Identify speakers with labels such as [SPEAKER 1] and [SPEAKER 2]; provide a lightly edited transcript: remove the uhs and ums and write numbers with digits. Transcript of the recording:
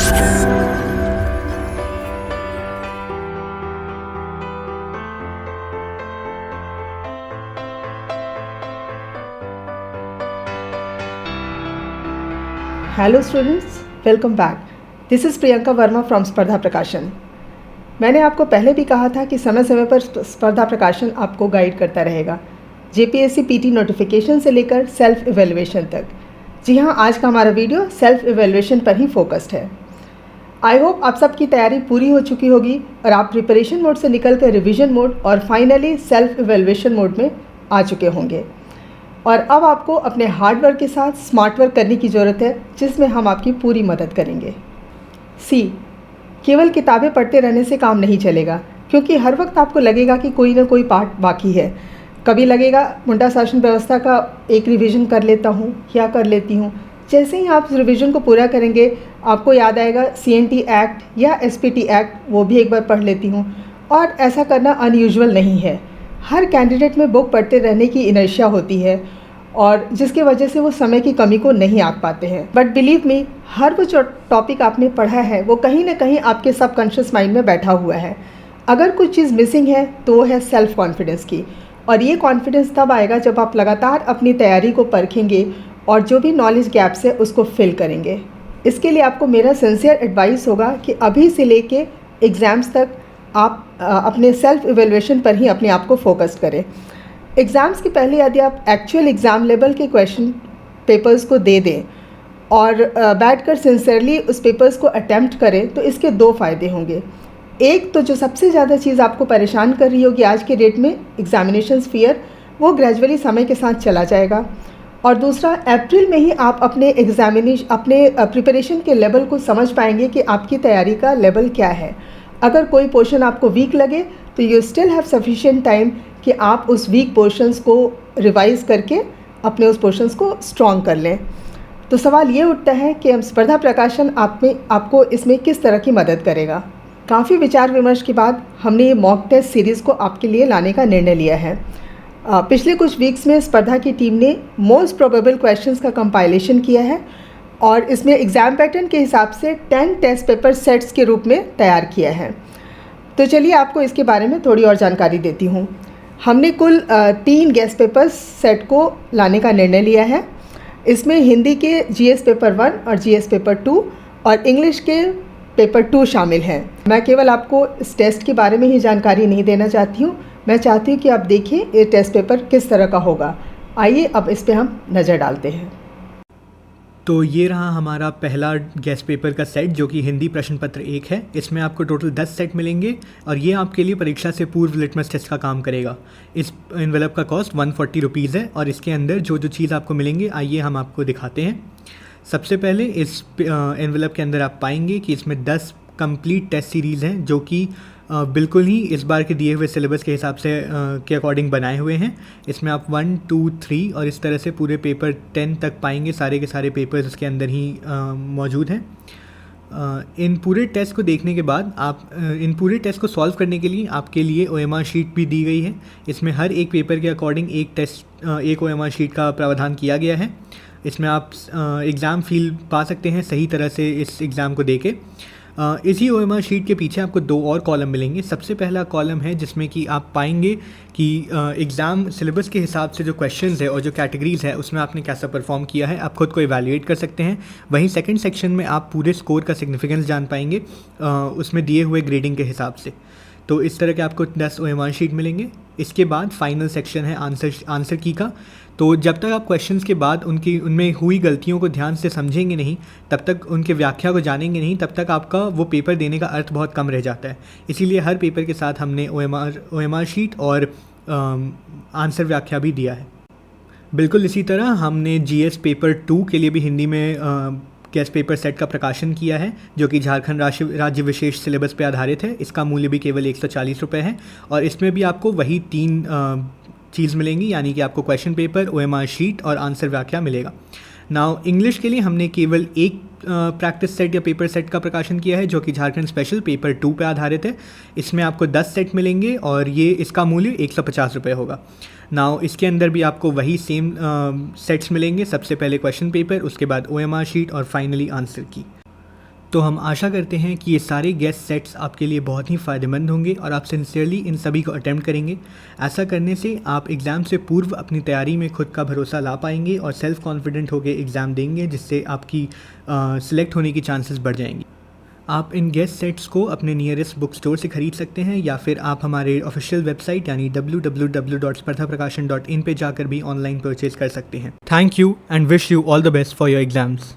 [SPEAKER 1] Hello students, welcome back. This is Priyanka Verma from स्पर्धा प्रकाशन। मैंने आपको पहले भी कहा था कि समय समय पर स्पर्धा प्रकाशन आपको गाइड करता रहेगा, जेपीएससी पीटी नोटिफिकेशन से लेकर सेल्फ इवेल्युएशन तक। जी हाँ, आज का हमारा वीडियो सेल्फ इवेल्युएशन पर ही फोकस्ड है। आई होप आप सबकी तैयारी पूरी हो चुकी होगी और आप प्रिपरेशन मोड से निकल कर रिविजन मोड और फाइनली सेल्फ इवेल्युएशन मोड में आ चुके होंगे। और अब आपको अपने हार्ड वर्क के साथ स्मार्ट वर्क करने की ज़रूरत है, जिसमें हम आपकी पूरी मदद करेंगे। केवल किताबें पढ़ते रहने से काम नहीं चलेगा, क्योंकि हर वक्त आपको लगेगा कि कोई ना कोई पार्ट बाकी है। कभी लगेगा मुंडा शासन व्यवस्था का एक रिवीजन कर लेता हूँ या कर लेती हूँ। जैसे ही आप रिवीजन को पूरा करेंगे, आपको याद आएगा CNT एक्ट या SPT एक्ट, वो भी एक बार पढ़ लेती हूँ। और ऐसा करना अनयूजुअल नहीं है। हर कैंडिडेट में बुक पढ़ते रहने की इनर्शिया होती है, और जिसकी वजह से वो समय की कमी को नहीं आंक पाते हैं। बट बिलीव मी, हर वो जो टॉपिक आपने पढ़ा है वो कहीं ना कहीं आपके सबकॉन्शियस माइंड में बैठा हुआ है। अगर कुछ चीज़ मिसिंग है तो वो है सेल्फ कॉन्फिडेंस की। और ये कॉन्फिडेंस तब आएगा जब आप लगातार अपनी तैयारी को परखेंगे और जो भी नॉलेज गैप्स है उसको फिल करेंगे। इसके लिए आपको मेरा सिंसियर एडवाइस होगा कि अभी से लेके एग्ज़ाम्स तक आप अपने सेल्फ इवेल्युएशन पर ही अपने आप को फोकस करें। एग्ज़ाम्स के पहले यदि आप एक्चुअल एग्ज़ाम लेवल के क्वेश्चन पेपर्स को दे दें और बैठकर सिंसियरली उस पेपर्स को अटैम्प्ट करें, तो इसके दो फ़ायदे होंगे। एक तो जो सबसे ज़्यादा चीज़ आपको परेशान कर रही होगी आज के डेट में, एग्जामिनेशंस फियर, वो ग्रेजुअली समय के साथ चला जाएगा। और दूसरा, अप्रैल में ही आप अपने अपने प्रिपरेशन के लेवल को समझ पाएंगे कि आपकी तैयारी का लेवल क्या है। अगर कोई पोर्शन आपको वीक लगे तो you still have sufficient time कि आप उस वीक पोर्शंस को रिवाइज़ करके अपने उस पोर्शंस को स्ट्रॉन्ग कर लें। तो सवाल ये उठता है कि हम स्पर्धा प्रकाशन आपको इसमें किस तरह की मदद करेगा। काफ़ी विचार विमर्श के बाद हमने ये मॉक टेस्ट सीरीज़ को आपके लिए लाने का निर्णय लिया है। पिछले कुछ वीक्स में स्पर्धा की टीम ने मोस्ट प्रोबेबल क्वेश्चंस का कंपाइलेशन किया है और इसमें एग्ज़ाम पैटर्न के हिसाब से 10 टेस्ट पेपर सेट्स के रूप में तैयार किया है। तो चलिए आपको इसके बारे में थोड़ी और जानकारी देती हूँ। हमने कुल 3 गेस्ट पेपर्स सेट को लाने का निर्णय लिया है। इसमें हिंदी के GS पेपर 1 और GS पेपर 2 और इंग्लिश के पेपर 2 शामिल हैं। मैं केवल आपको इस टेस्ट के बारे में ही जानकारी नहीं देना चाहती हूँ, मैं चाहती हूँ कि आप देखिए ये टेस्ट पेपर किस तरह का होगा। आइए अब इस पर हम नज़र डालते हैं।
[SPEAKER 2] तो ये रहा हमारा पहला गेस्ट पेपर का सेट, जो कि हिंदी प्रश्न पत्र 1 है। इसमें आपको टोटल 10 सेट मिलेंगे और ये आपके लिए परीक्षा से पूर्व लिटमस टेस्ट का काम करेगा। इस एनवेलप का कॉस्ट 140 रुपीज़ है और इसके अंदर जो जो चीज़ आपको मिलेंगे, आइए हम आपको दिखाते हैं। सबसे पहले इस एनवेलप के अंदर आप पाएंगे कि इसमें 10 कंप्लीट टेस्ट सीरीज़ हैं, जो कि बिल्कुल ही इस बार के दिए हुए सिलेबस के हिसाब से के अकॉर्डिंग बनाए हुए हैं। इसमें आप 1, 2, 3 और इस तरह से पूरे पेपर 10 तक पाएंगे। सारे के सारे पेपर्स इसके अंदर ही मौजूद हैं। इन पूरे टेस्ट को देखने के बाद इन पूरे टेस्ट को सॉल्व करने के लिए आपके लिए OMR शीट भी दी गई है। इसमें हर एक पेपर के अकॉर्डिंग एक OMR शीट का प्रावधान किया गया है। इसमें आप एग्ज़ाम फील पा सकते हैं सही तरह से इस एग्ज़ाम को देके। इसी OMR शीट के पीछे आपको 2 और कॉलम मिलेंगे। सबसे पहला कॉलम है जिसमें कि आप पाएंगे कि एग्ज़ाम सिलेबस के हिसाब से जो क्वेश्चंस है और जो कैटेगरीज़ है उसमें आपने कैसा परफॉर्म किया है, आप खुद को इवैल्यूएट कर सकते हैं। वहीं सेकंड सेक्शन में आप पूरे स्कोर का सिग्निफिकेंस जान पाएंगे उसमें दिए हुए ग्रेडिंग के हिसाब से। तो इस तरह के आपको 10 OMR शीट मिलेंगे। इसके बाद फाइनल सेक्शन है आंसर की का। तो जब तक आप क्वेश्चंस के बाद उनमें हुई गलतियों को ध्यान से समझेंगे नहीं, तब तक उनके व्याख्या को जानेंगे नहीं, तब तक आपका वो पेपर देने का अर्थ बहुत कम रह जाता है। इसीलिए हर पेपर के साथ हमने OMR शीट और आंसर व्याख्या भी दिया है। बिल्कुल इसी तरह हमने GS पेपर 2 के लिए भी हिंदी में गेस्ट पेपर सेट का प्रकाशन किया है, जो कि झारखंड राज्य विशेष सिलेबस पर आधारित है। इसका मूल्य भी केवल 140 रुपये है और इसमें भी आपको वही 3 चीज़ मिलेंगी, यानी कि आपको क्वेश्चन पेपर, OMR शीट और आंसर व्याख्या मिलेगा। नाउ इंग्लिश के लिए हमने केवल एक प्रैक्टिस सेट या पेपर सेट का प्रकाशन किया है, जो कि झारखंड स्पेशल पेपर 2 पे आधारित है। इसमें आपको 10 सेट मिलेंगे और ये इसका मूल्य 150 रुपये होगा। नाउ इसके अंदर भी आपको वही सेम सेट्स मिलेंगे। सबसे पहले क्वेश्चन पेपर, उसके बाद OMR शीट और फाइनली आंसर की। तो हम आशा करते हैं कि ये सारे गेस्ट सेट्स आपके लिए बहुत ही फ़ायदेमंद होंगे और आप सिंसियरली इन सभी को अटेम्प्ट करेंगे। ऐसा करने से आप एग्ज़ाम से पूर्व अपनी तैयारी में खुद का भरोसा ला पाएंगे और सेल्फ़ कॉन्फिडेंट होकर एग्ज़ाम देंगे, जिससे आपकी सिलेक्ट होने की चांसेस बढ़ जाएंगी। आप इन गेस्ट सेट्स को अपने नियरेस्ट बुक स्टोर से ख़रीद सकते हैं या फिर आप हमारे ऑफिशियल वेबसाइट यानी www.spardhaprakasan.in पे जाकर भी ऑनलाइन परचेज कर सकते हैं। Thank you and wish you all the best for your exams.